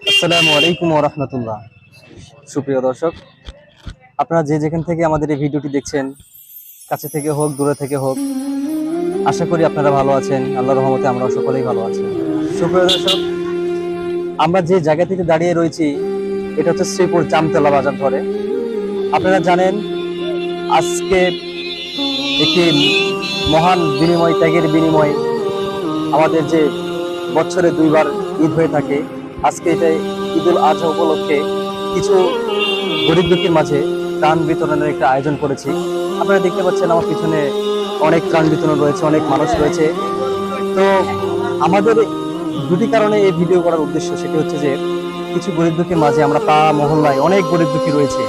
আসসালামু আলাইকুম ওয়া রাহমাতুল্লাহ। সুপ্রিয় দর্শক, আপনারা যে যেখান থেকে আমাদের এই ভিডিওটি দেখছেন, কাছে থেকে হোক দূরে থেকে হোক, আশা করি আপনারা ভালো আছেন। আল্লাহর রহমতে আমরা সকলেই ভালো আছি। সুপ্রিয় দর্শক, আমরা যে জায়গা থেকে দাঁড়িয়ে রয়েছি এটা হচ্ছে শ্রীপুর জামতলা বাজার ধরে। আপনারা জানেন আজকে একটি মহান বিনিময়, ত্যাগের বিনিময়, আমাদের যে বছরে দুইবার ঈদ হয়ে থাকে, আজকে এটাই ঈদুল আজহা উপলক্ষে কিছু গরিব দুঃখীর মাঝে ত্রাণ বিতরণের একটা আয়োজন করেছি। আপনারা দেখতে পাচ্ছেন আমার পিছনে অনেক ত্রাণ বিতরণ রয়েছে, অনেক মানুষ রয়েছে। তো আমাদের দুটি কারণে এই ভিডিও করার উদ্দেশ্য, সেটি হচ্ছে যে কিছু গরিব দুঃখীর মাঝে আমরা পাড়া মহল্লায় অনেক গরিব দুঃখী রয়েছে,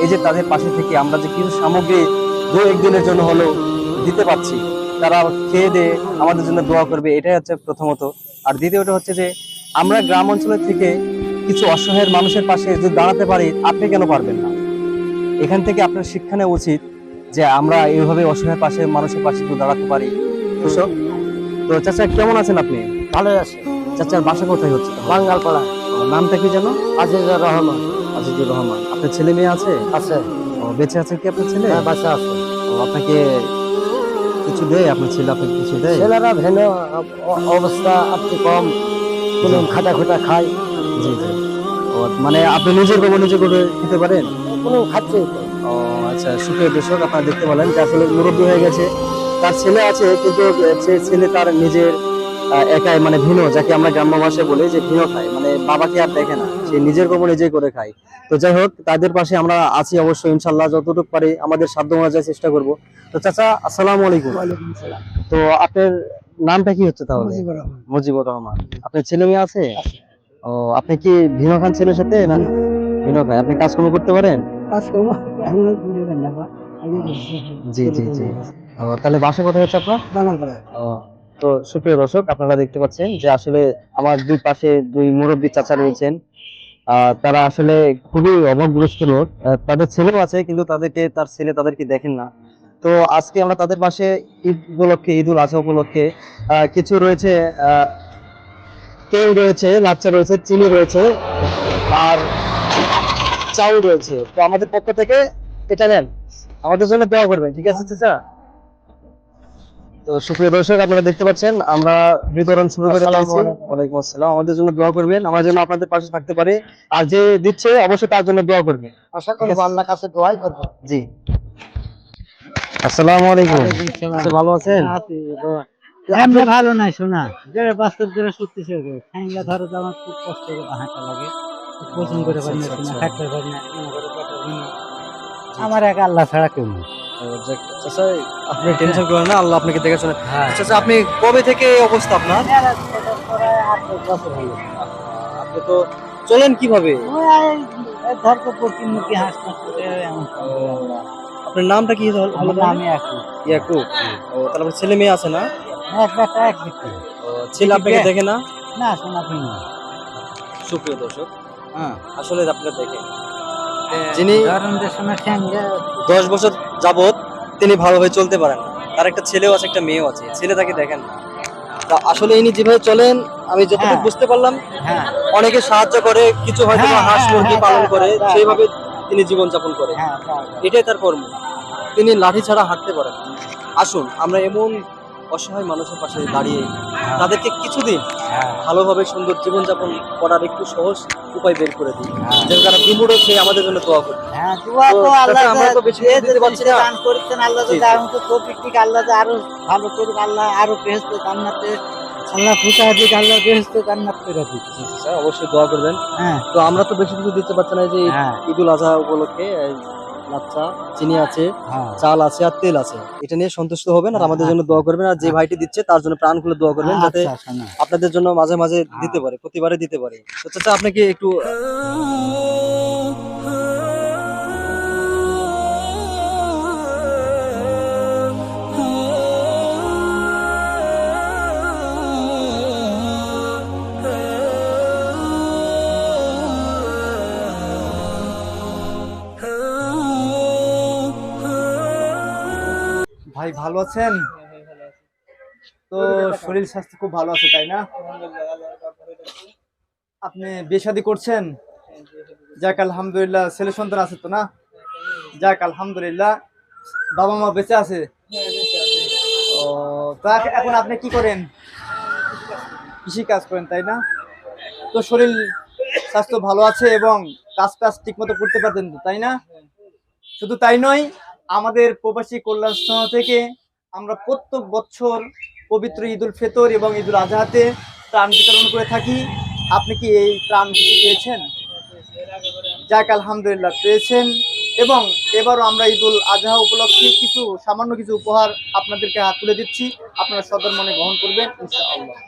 এই যে তাদের পাশে থেকে আমরা যে কিছু সামগ্রী দু একদিনের জন্য হলেও দিতে পারছি, তারা খেয়ে দিয়ে আমাদের জন্য দোয়া করবে, এটাই হচ্ছে প্রথমত। আর দ্বিতীয়টা হচ্ছে যে আমরা গ্রাম অঞ্চলের থেকে কিছু অসহায়ের মানুষের পাশে যদি দাঁড়াতে পারি, আপনি কেন পারবেন না? এখান থেকে আপনার শিক্ষা নেওয়া উচিত যে আমরা এইভাবে অসহায় পাশে মানুষের পাশে যদি দাঁড়াতে পারি। দর্শক, তো চাচা কেমন আছেন আপনি? ভালো আছে। চাচার বাসা কোথায় হচ্ছে? বাঙ্গালপাড়া। নামটা কি যেন? আজিজুর রহমান। আজিজুর রহমান। আপনার ছেলে মেয়ে আছে? আছে। ও, বেঁচে আছে কি আপনার ছেলে? হ্যাঁ, বাচ্চা আছে। ও, আপনাকে কিছু দেয়? আপনার ছেলে আপনাকে কিছু দেয়? ছেলেরা ভেন অবস্থা আপনি কম, কোনো খাটা খুটা খায়। জি জি। ও, মানে আপনি নিজের গোবর নিজে করে খেতে পারেন? কোনো খাচ্ছে। ও আচ্ছা। সুপ্রিয় দর্শক, আপনারা দেখতে পেলেন যে আসলে মুরব্বী হয়ে গেছে, তার ছেলে আছে, কিন্তু সে ছেলে তার নিজের একাই, মানে ভিনো, যাকে আমরা গ্রাম্য ভাষায় বলি যে ভিনো খায়, মানে বাবাকে আর দেখে না, সে নিজের গোবর নিজেই করে খায়। তো যাই হোক, তাদের পাশে আমরা আছি অবশ্যই, ইনশাল্লাহ যতটুকু পারি আমাদের সাধ্য অনুযায়ী চেষ্টা করব। তো চাচা, আসসালামু আলাইকুম। ওয়ালাইকুম আসসালাম। তো আপনার নামটা কি হচ্ছে তাহলে? মুজিবুর রহমান। মুজিবুর রহমান। আপনার ছেলে মেয়ে আছে? ও, আপনি কি ভিনো খান ছেলের সাথে না? ভিনো খায়। আপনি কাজকর্ম করতে পারেন? কাজকর্ম এখন বুঝবেন না বা জি জি জি। ও, তাহলে বাসা কোথায় হচ্ছে আপনার? বাঙ্গালপাড়া। ও, তো সুপ্রিয় দর্শক, আপনারা দেখতে পাচ্ছেন যে আসলে আমার দুই পাশে দুই মুরব্বী চাচা রয়েছেন। তারা আসলে খুবই অভাবগ্রস্ত লোক। তাদের ছেলেও আছে, কিন্তু তার ছেলে তাদেরকে দেখেন না। তো আজকে আমরা তাদের পাশে ঈদ উপলক্ষে, ঈদুল আজহা উপলক্ষে কিছু রয়েছে, তেল রয়েছে, লাচ্চা রয়েছে, চিনি রয়েছে, আর চাউল রয়েছে। তো আমাদের পক্ষ থেকে এটা নেন, আমাদের জন্য দোয়া করবেন, ঠিক আছে চাচা? তো সুপ্রিয় দর্শক, আপনারা দেখতে পাচ্ছেন আমরা বিতরণ শুরু করে দিয়েছি। ওয়ালাইকুম আসসালাম। আমাদের জন্য দোয়া করবেন, আমরা যেন আপনাদের পাশে থাকতে পারি, আর যে দিচ্ছে অবশ্যই তার জন্য দোয়া করবেন। আশা করবো আল্লাহর কাছে দোয়াই করবো। জি। আসসালামু আলাইকুম। আপনি ভালো আছেন? এমনি ভালো নাই শোনা, যে বাস্তব যেটা সত্যি সে ঠ্যাংলা ধরো তো আমার খুব কষ্ট করে হাঁটা লাগে, পছন্দ করে পারি না, শোনা খাটতে পারি না, মনে করে পেটের ভেঙে। আমার এক আল্লাহ ছাড়া কেউ নেই। চাচা, আপনি টেনশন করেন না, আল্লাহ আপনাকে দেখে শুনে। হ্যাঁ। চাচা, আপনি কবে থেকে এই অবস্থা আপনার? প্রায় 8-10 বছর হলো। আপনি তো চলেন কিভাবে? ধর তো প্রতিমুখী হাসপাতালে এমন আপনার নামটা কি হলো? আমি একই। ইয়াকুব। ও, তাহলে আপনার ছেলে মেয়ে আছে না? এক বেটা এক ব্যক্তি। ও, ছেলে আপনাকে দেখে না? না শোনা তুমি না। সুপ্রিয় দর্শক, হ্যাঁ, আসলে আপনারা দেখেন, যিনি ধরেন যে শোনা ঠ্যাংলা 10 বছর যাবত তিনি ভালোভাবে চলতে পারেন না, তার একটা ছেলেও আছে, একটা মেয়েও আছে, ছেলে তাকে দেখেন না। তা আসলে ইনি যেভাবে চলেন, আমি যতটুকু হ্যাঁ। বুঝতে পারলাম, হ্যাঁ অনেকে সাহায্য করে, কিছু হয়তো বা হ্যাঁ, হাঁস হ্যাঁ, মুরগি হ্যাঁ, পালন করে, হ্যাঁ, সেইভাবে তিনি জীবন যাপন করে। হ্যাঁ, এটাই তার কর্ম। তিনি লাঠি ছাড়া হাঁটতে পারেন না। আসুন আমরা এমন অসহায় মানুষের পাশে দাঁড়িয়ে তাদেরকে কিছুদিন হ্যাঁ, ভালোভাবে সুন্দর জীবনযাপন করার একটু সহজ উপায় বের করে দিই, হ্যাঁ। যেন তারা বিমূঢ় সে আমাদের জন্য দোয়া করে। হ্যাঁ, দোয়া তো তো আল্লাহ আমরা তো বেশি কিছু দিতে পারছি না। দান করেছেন, আল্লাহ জি, যদি জি। আমাকে তৌফিক দিক, আল্লাহ যে আরো ভালো করুক, আল্লাহ আরো বেহেশতে জান্নাতে, আল্লাহ ফুটা দিক, আল্লাহ বেহেশতে জান্নাত করে দিক। জি, জি, স্যার, অবশ্যই দোয়া করবেন। হ্যাঁ, তো আমরা তো বেশি কিছু দিতে পারছি না, এই যে হ্যাঁ, ঈদুল আজহা উপলক্ষে লাচ্চা, চিনি আছে, হ্যাঁ। চাল আছে, আর তেল আছে, এটা নিয়ে সন্তুষ্ট হবেন আর আমাদের জন্য আচ্ছা, দোয়া করবেন। আর যে ভাইটি দিচ্ছে তার জন্য প্রাণ খুলে দোয়া করবেন, যাতে আচ্ছা, শোনা। আপনাদের জন্য মাঝে মাঝে দিতে পারে, প্রতিবারে দিতে পারে। তো চাচা, আপনাকে একটু ভাই ভালো আছেন? তো শরীর স্বাস্থ্য খুব ভালো আছে তাই না? আপনি বিয়ে শাদী করছেন? যাক আলহামদুলিল্লাহ। ছেলে সন্তান আছে তো না? যাক আলহামদুলিল্লাহ। বাবা মা বেঁচে আছে? ও, তা এখন আপনি কি করেন? কৃষি কাজ করেন তাই না? তো শরীর স্বাস্থ্য ভালো আছে এবং কাজ টাজ ঠিক মতো করতে পারতেন তো তাই না? শুধু তাই নয়, আমাদের প্রবাসী কল্যাণ সংস্থা থেকে আমরা প্রত্যেক বছর পবিত্র ঈদ উল ফিতর এবং ঈদ উল আজহাতে ত্রাণ বিতরণ করে থাকি। আপনি কি এই ত্রাণ কিছু পেয়েছেন? যাক আলহামদুলিল্লাহ পেয়েছেন। এবং এবারও আমরা ঈদ উল আজহা উপলক্ষে কিছু সামান্য কিছু উপহার আপনাদেরকে হাত তুলে দিচ্ছি, আপনারা সদর মনে গ্রহণ করবেন ইনশাআল্লাহ।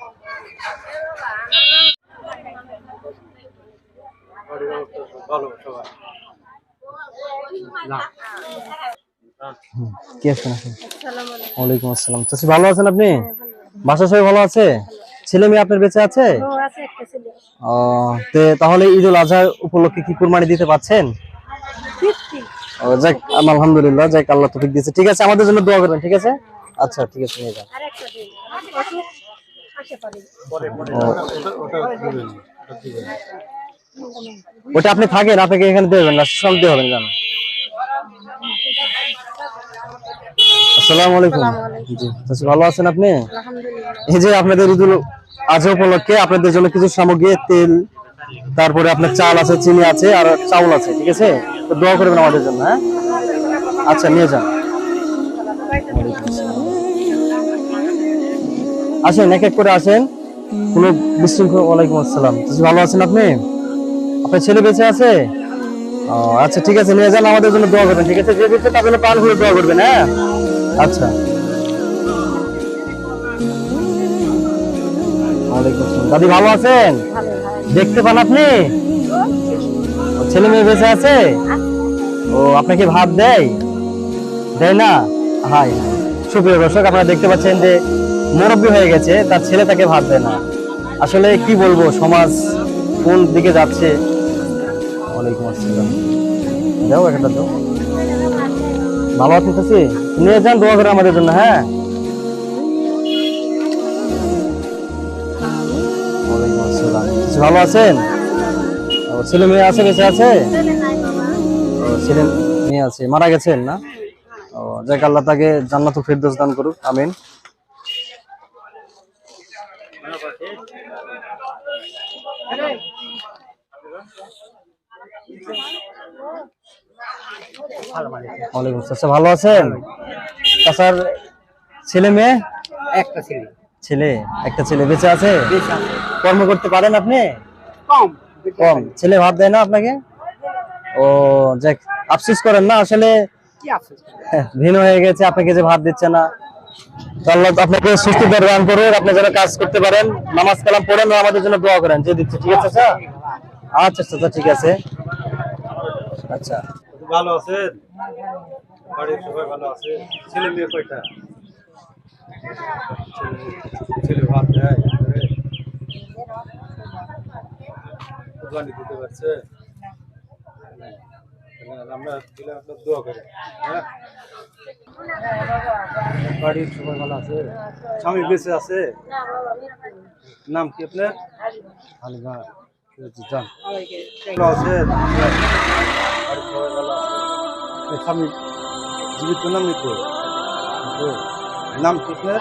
কি আছেন আপনি? ওয়ালাইকুম আসসালাম। চাচি ভালো আছেন আপনি? বাসা সবাই ভালো আছে? ছেলে মেয়ে আপনার বেঁচে আছে? ও, তাহলে ঈদ উল আজহা উপলক্ষে কি কুরবানি দিতে পারছেন? ও যাক, আলহামদুলিল্লাহ, যাক আল্লাহ তৌফিক দিয়েছে। ঠিক আছে, আমাদের জন্য দোয়া করবেন, ঠিক আছে? আচ্ছা ঠিক আছে, নিয়ে যান। ওটা আপনি থাকেন, আপনাকে এখানে দেবেন না, সব দিয়ে হবেন, জান। আসসালামু আলাইকুম। জি চাচি ভালো আছেন আপনি? এই যে আপনাদের ঈদ উল আজহা উপলক্ষে আপনাদের জন্য কিছু সামগ্রী, তেল, তারপরে আপনার চাল আছে, চিনি আছে, আর চাউল আছে, ঠিক আছে? তো দোয়া করবেন আমাদের জন্য, হ্যাঁ? আচ্ছা নিয়ে যান। আসেন, এক এক করে আসেন, কোনো বিশৃঙ্খলা। ওয়ালাইকুম আসসালাম। ভালো আছেন আপনি? আপনার ছেলে বেঁচে আছে? ও আচ্ছা ঠিক আছে, নিয়ে যান, আমাদের জন্য দোয়া করবেন, ঠিক আছে? যে দিচ্ছে তার জন্য প্রাণ খুলে দোয়া করবেন, হ্যাঁ? আচ্ছা। ওয়ালাইকুম আসসালাম। দাদি ভালো আছেন? দেখতে পান আপনি? ছেলে মেয়ে বেঁচে আছে? ও আপনাকে ভাত দেয়? দেয় না? হাই, সুপ্রিয় দর্শক, আপনারা দেখতে পাচ্ছেন যে মুরব্বী হয়ে গেছে, তার ছেলে তাকে ভাত দেয় না। আসলে কি বলবো, সমাজ কোন দিকে যাচ্ছে। ওয়ালাইকুম আসসালাম। দাও একটা দাও। ভালো আছেন চাচি? নিয়ে যান, দোয়া করে আমাদের জন্য, হ্যাঁ? ওয়ালাইকুম আসসালাম। ভালো আছেন? ছেলে মেয়ে আছে, বেঁচে আছে? ছেলে মেয়ে আছে, মারা গেছেন না? ও যাক, আল্লাহ তাকে জান্নাতুল ফেরদৌস দান করুক, আমিন। ওয়ালাইকুম আসসালাম। ভালো আছেন? চাচার ছেলে মেয়ে? একটা ছেলে। ছেলে, একটা ছেলে বেঁচে আছে? কর্ম করতে পারেন আপনি? কম। ছেলে ভাত দেয় না আপনাকে? ও যাক, আফসোস করেন না আসলে, ভিন্ন হয়ে গেছে, আপনাকে যে ভাত দিচ্ছে না। তো আল্লাহ আপনাকে সুস্থ দান করুন, আপনি যেন কাজ করতে পারেন, নামাজ কালাম পড়েন, আমাদের জন্য দোয়া করেন, যে দিচ্ছে, ঠিক আছে স্যার? আচ্ছা আচ্ছা, ঠিক আছে। আচ্ছা, ভালো আছেন? বাড়ির সবাই ভালো আছে? ছেলে মেয়ে কয়টা? ছেলে ভাত দেয়? কুরবানি দিতে পারছে? আমরা দিলে আপনার দোয়া করেন, হ্যাঁ? বাড়ির সবাই ভালো আছে? স্বামী বেঁচে আছে? নাম কি আপনার? হালিমা। যান, ভালো আছেন? বাড়ির সবাই ভালো আছে? স্বামী জীবিত না মৃত? নাম কি আপনার?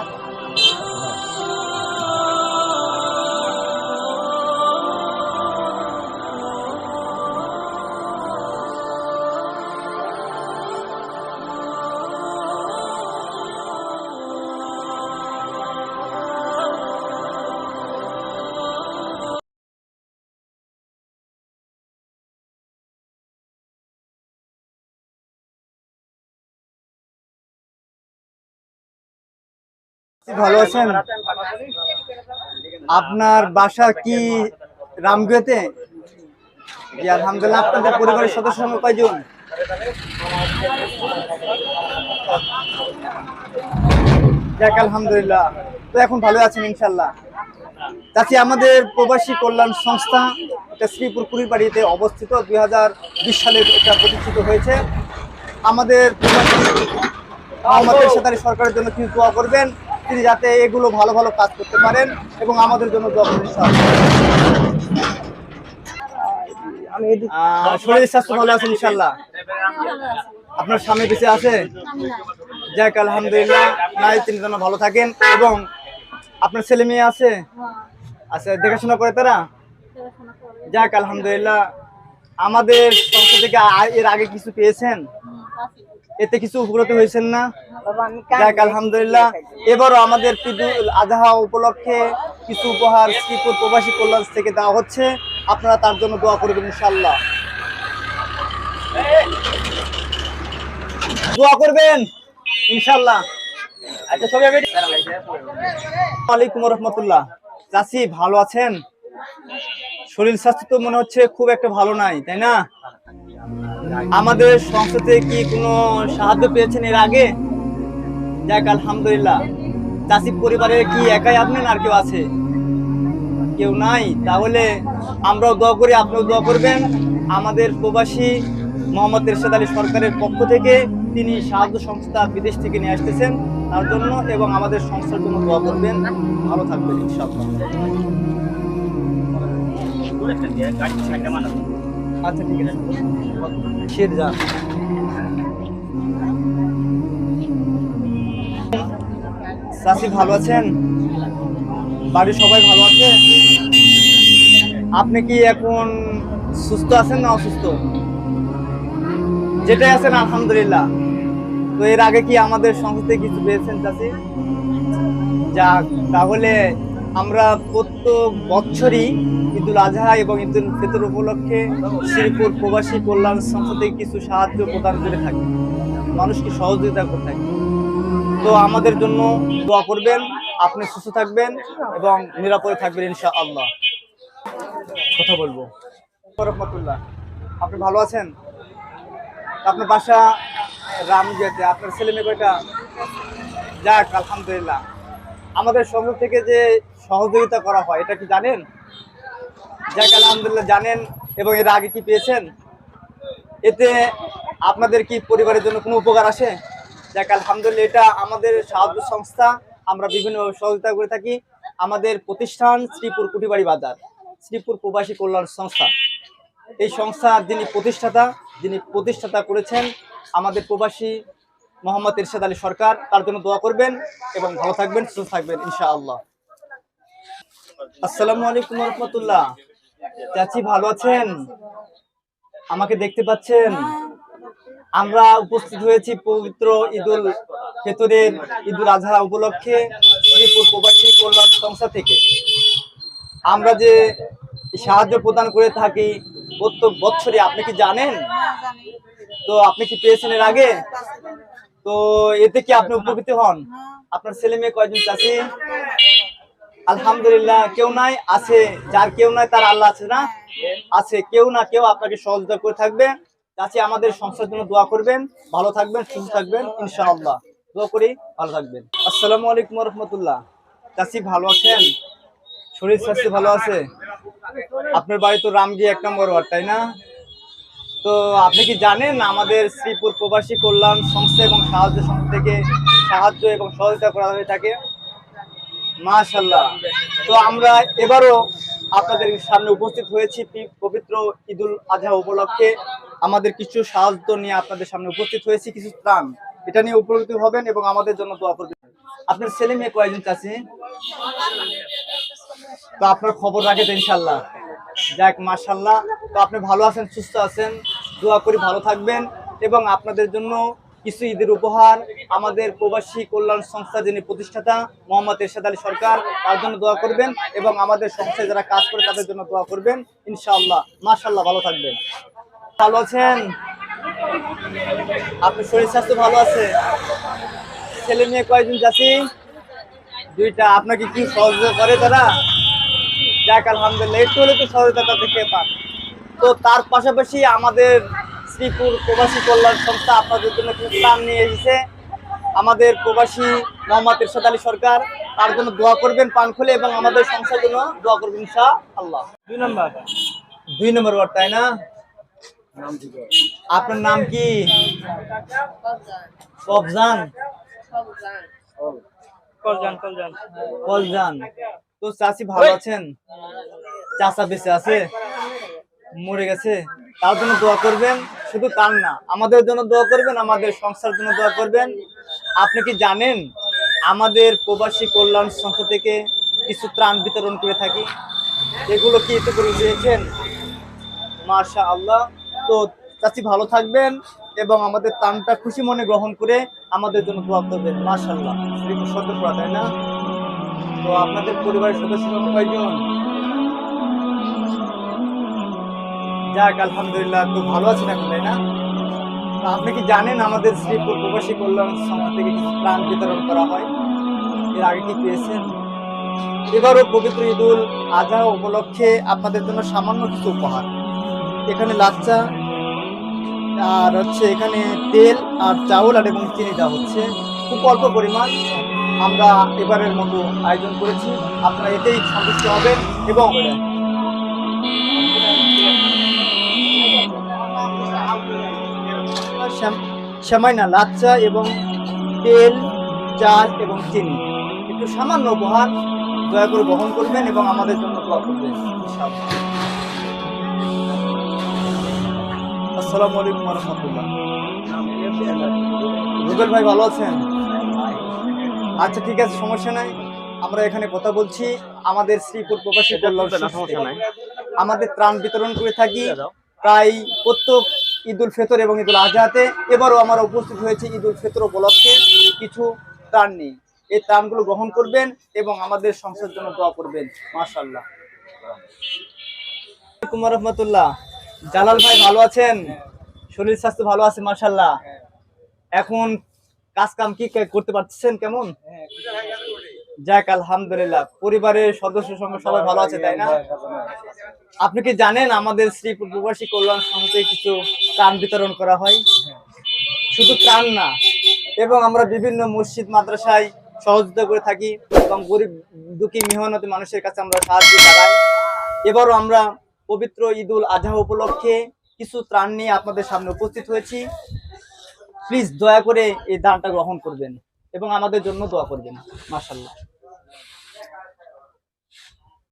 ভালো আছেন? আপনার বাসা কি রামগুয়াতে? জি আলহামদুলিল্লাহ। আপনাদের পরিবারের সদস্য সংখ্যা কয়জন? যাক আলহামদুলিল্লাহ। তো এখন ভালো আছেন ইনশাল্লাহ। চাচি, আমাদের প্রবাসী কল্যাণ সংস্থা, এটা শ্রীপুর কুড়িবাড়িতে অবস্থিত, 2020 সালে এটা প্রতিষ্ঠিত হয়েছে। আমাদের প্রবাসী আমাদের সাথে সরকারের জন্য কিছু দোয়া করবেন, তিনি যাতে এগুলো ভালো ভালো কাজ করতে পারেন এবং আমাদের জন্য দোয়া করবেন। শরীর স্বাস্থ্য ভালো আছে ইনশাল্লাহ? আপনার স্বামী বেঁচে আছে? যাক আলহামদুলিল্লাহ, নাই তিনি যেন ভালো থাকেন। এবং আপনার ছেলে মেয়ে আছে? আচ্ছা, দেখাশোনা করে তারা? যাক আলহামদুলিল্লাহ। আমাদের সংস্থা থেকে এর আগে কিছু পেয়েছেন? এতে কিছু উপকৃত হয়েছেন না? যাক আলহামদুলিল্লাহ। এবারও আমাদের ঈদুল আজহা উপলক্ষে কিছু উপহার শ্রীপুর প্রবাসী কল্যাণ থেকে দেওয়া হচ্ছে, আপনারা তার জন্য দোয়া করবেন ইনশাআল্লাহ। দোয়া করবেন ইনশাআল্লাহ। আচ্ছা, সবাই ওয়ালাইকুম রহমতুল্লাহ। চাচি ভালো আছেন? শরীর স্বাস্থ্য তো মনে হচ্ছে খুব একটা ভালো নাই, তাই না? আমাদের সংস্থা থেকে কি কোনো সাহায্য পেয়েছেন এর আগে? যাক আলহামদুলিল্লাহ। চাচি পরিবারে কি একাই আপনি না আর কেউ আছে? কেউ নাই? তাহলে আমরাও দোয়া করি, আপনিও দোয়া করবেন। আমাদের প্রবাসী মোহাম্মদ এরশাদ আলী সরকারের পক্ষ থেকে তিনি সাহায্য সংস্থা বিদেশ থেকে নিয়ে আসতেছেন তার জন্য, এবং আমাদের সংস্থার জন্য দোয়া করবেন। ভালো থাকবেন ইনশাআল্লাহ। আচ্ছা, ঠিক আছে। শেরজান, চাচি ভালো আছেন? বাড়ির সবাই ভালো আছে? আপনি কি এখন সুস্থ আছেন না অসুস্থ? যেটাই আছেন আলহামদুলিল্লাহ। তো এর আগে কি আমাদের সংস্থা কিছু পেয়েছেন চাচি? যাক, তাহলে আমরা প্রত্যেক বছরই ঈদুল আজহা এবং ঈদুল ফিতর উপলক্ষে শ্রীপুর প্রবাসী কল্যাণ সংস্থা থেকে কিছু সাহায্য প্রদান করে থাকি, মানুষকে সহযোগিতা করে থাকি। তো আমাদের জন্য দোয়া করবেন, আপনি সুস্থ থাকবেন এবং নিরাপদে থাকবেন ইনশাআল্লাহ। কথা বলবো রহমতুল্লাহ। আপনি ভালো আছেন? আপনার বাসা রামগেটে, আপনার ছেলে মেয়ে কয়টা? যাক আলহামদুলিল্লাহ। আমাদের সংস্থা থেকে যে সহযোগিতা করা হয় এটা কি জানেন? যাক আলহামদুলিল্লাহ জানেন। এবং এর আগে কি পেয়েছেন? এতে আপনাদের কি পরিবারের জন্য কোনো উপকার আসে? যাক আলহামদুলিল্লাহ। এটা আমাদের সাহায্য সংস্থা, আমরা বিভিন্ন সহযোগিতা করে থাকি। আমাদের প্রতিষ্ঠান শ্রীপুর কুটিবাড়ি বাজার, শ্রীপুর প্রবাসী কল্যাণ সংস্থা। এই সংস্থার যিনি প্রতিষ্ঠাতা করেছেন আমাদের প্রবাসী মোহাম্মদ এরশাদ আলী সরকার, তার জন্য দোয়া করবেন এবং ভালো থাকবেন, সুস্থ থাকবেন ইনশাআল্লাহ। আসসালামু আলাইকুম রহমতুল্লাহ। চাচি ভালো আছেন? আমাকে দেখতে পাচ্ছেন? আমরা উপস্থিত হয়েছি পবিত্র ঈদুল ফিতরের ঈদুল আজহা উপলক্ষে শ্রীপুর প্রবাসী কল্যাণ সংস্থা থেকে। আমরা যে সাহায্য প্রদান করে থাকি প্রত্যেক বছরই, আপনি কি জানেন? তো আপনি কি পেয়েছেন এর আগে? তো এতে কি আপনি উপকৃত হন? আপনার ছেলে মেয়ে কয়জন চাচি? আলহামদুলিল্লাহ। কেউ নাই? আছে। যার কেউ নাই তার আল্লাহ আছে না? আছে। কেউ না কেউ আপনাকে সহযোগিতা করে থাকবে। চাচি আমাদের সংস্থার জন্য দোয়া করবেন, ভালো থাকবেন, সুস্থ থাকবেন ইনশাআল্লাহ। দোয়া করি, ভালো থাকবেন। আসসালামু আলাইকুম রহমতুল্লাহ। চাচি ভালো আছেন? শরীর স্বাস্থ্য ভালো আছে? আপনার বাড়ি তো রামগি 1 নম্বর ওয়ার্ড, তাই না? তো আপনি কি জানেন আমাদের শ্রীপুর প্রবাসী কল্যাণ সংস্থা এবং সাহায্য সংস্থা থেকে সাহায্য এবং সহযোগিতা করা হয়ে থাকে? মাশাআল্লাহ। তো আমরা এবারও আপনাদের সামনে উপস্থিত হয়েছি পবিত্র ঈদুল আজহা উপলক্ষে। আমাদের কিছু সাহায্য নিয়ে আপনাদের সামনে উপস্থিত হয়েছি, কিছু ত্রাণ, এটা নিয়ে উপকৃত হবেন এবং আমাদের জন্য দোয়া করবেন। আপনার ছেলে মেয়ে কয়জন চাচি? তো আপনার খবর রাখেন ইনশাআল্লাহ। যাক মাশাআল্লাহ। তো আপনি ভালো আছেন, সুস্থ আছেন, দোয়া করি ভালো থাকবেন। এবং আপনাদের জন্য কিছু ঈদের উপহার আমাদের প্রবাসী কল্যাণ সংস্থা যিনি প্রতিষ্ঠাতা মোহাম্মদ এরশাদ আলী সরকার, তার জন্য দোয়া করবেন এবং আমাদের সংস্থায় যারা কাজ করে তাদের জন্য দোয়া করবেন ইনশাআল্লাহ। মাশাআল্লাহ, ভালো থাকবেন। ভালো আছেন? আপনার শরীর স্বাস্থ্য ভালো আছে? ছেলে মেয়ে কয়জন চাচি? 2টা। আপনাকে কি সহযোগিতা করে তারা? যাক আলহামদুলিল্লাহ, একটু হলে তো সহযোগিতা থেকে পান। তো তার পাশাপাশি আমাদের শ্রীপুর প্রবাসী কল্যাণ সংস্থা আপনাদের জন্য কিছু ত্রাণ নিয়ে এসেছে। আমাদের প্রবাসী মোহাম্মদ এরশাদ আলী সরকার, তার জন্য দোয়া করবেন পান খুলে, এবং আমাদের সংস্থার জন্য দোয়া করবেন ইনশাআল্লাহ। 2 নম্বর ওয়ার্ড, তাই না? আপনার নাম কি? কবজান। কলজান। তো চাচি ভালো আছেন? চাচা বেঁচে আছে? মরে গেছে? তার জন্য দোয়া করবেন, শুধু তার না আমাদের জন্য দোয়া করবেন, আমাদের সংসার জন্য দোয়া করবেন। আপনি কি জানেন আমাদের প্রবাসী কল্যাণ সংস্থা থেকে কিছু ত্রাণ বিতরণ করে থাকি? এগুলো কি এতে করে দিয়েছেন? মাশাআল্লাহ। তো চাচি ভালো থাকবেন এবং আমাদের ত্রাণটা খুশি মনে গ্রহণ করে আমাদের জন্য দোয়া করবেন। মাশাআল্লাহ, এগুলো সত্য করা, তাই না? তো আপনাদের পরিবারের সদস্য কয়জন? যাক আলহামদুলিল্লাহ, তো ভালো আছেন এখন, তাই না? তো আপনি কি জানেন আমাদের শ্রীপুর প্রবাসী কল্যাণ সংস্থা থেকে কিছু ত্রাণ বিতরণ করা হয়? এর আগে কি পেয়েছেন? এবারও পবিত্র ঈদুল আজহা উপলক্ষে আপনাদের জন্য সামান্য কিছু উপহার। এখানে লাচ্চা আর হচ্ছে এখানে তেল আর চাউল আর এবং চিনি দেওয়া হচ্ছে, খুব অল্প পরিমাণ আমরা এবারের মতো আয়োজন করেছি। আপনারা এতেই সন্তুষ্ট হবেন এবং সেমাই না, লাচ্চা এবং তেল, চাল এবং চিনি, একটু সামান্য উপহার দয়া করে গ্রহণ করবেন এবং আমাদের জন্য দোয়া করবেন ইনশাআল্লাহ। আসসালামু আলাইকুম ওয়া রাহমাতুল্লাহ। রুবেল ভাই ভালো আছেন? আচ্ছা ঠিক আছে, সমস্যা নাই। আমরা এখানে কথা বলছি আমাদের শ্রীপুর প্রবাসী কল্যাণ সংস্থা থেকে। আমাদের ত্রাণ বিতরণ করে থাকি প্রায় প্রত্যেক ঈদ উল ফিতর এবং ঈদ উল আজহাতে। এবারও আমরা উপস্থিত হয়েছি ঈদ উল ফিতর উপলক্ষে কিছু ত্রাণ নিয়ে। এই ত্রাণগুলো গ্রহণ করবেন এবং আমাদের সংসারের জন্য দোয়া করবেন। মাশাআল্লাহ। আসসালামু আলাইকুম ওয়া রাহমাতুল্লাহ। জালাল ভাই ভালো আছেন? শরীর স্বাস্থ্য ভালো আছে? মাশাআল্লাহ। এখন কাজ কাম কি করতে পারছেন কেমন? যাক আলহামদুলিল্লাহ, পরিবারের সদস্য সঙ্গে সবাই ভালো আছে, তাই না? আপনি কি জানেন আমাদের শ্রীপুর প্রবাসী কল্যাণ সংস্থায় কিছু ত্রাণ বিতরণ করা হয়? শুধু ত্রাণ না, এবং আমরা বিভিন্ন মসজিদ মাদ্রাসায় সহযোগিতা করে থাকি এবং গরিব দুঃখী মেহনতি মানুষের কাছে আমরা সাহায্য চালাই। এবারও আমরা পবিত্র ঈদ উল আজহা উপলক্ষে কিছু ত্রাণ নিয়ে আপনাদের সামনে উপস্থিত হয়েছি। প্লিজ দয়া করে এই দানটা গ্রহণ করবেন এবং আমাদের জন্য দোয়া করবেন। মাশাআল্লাহ।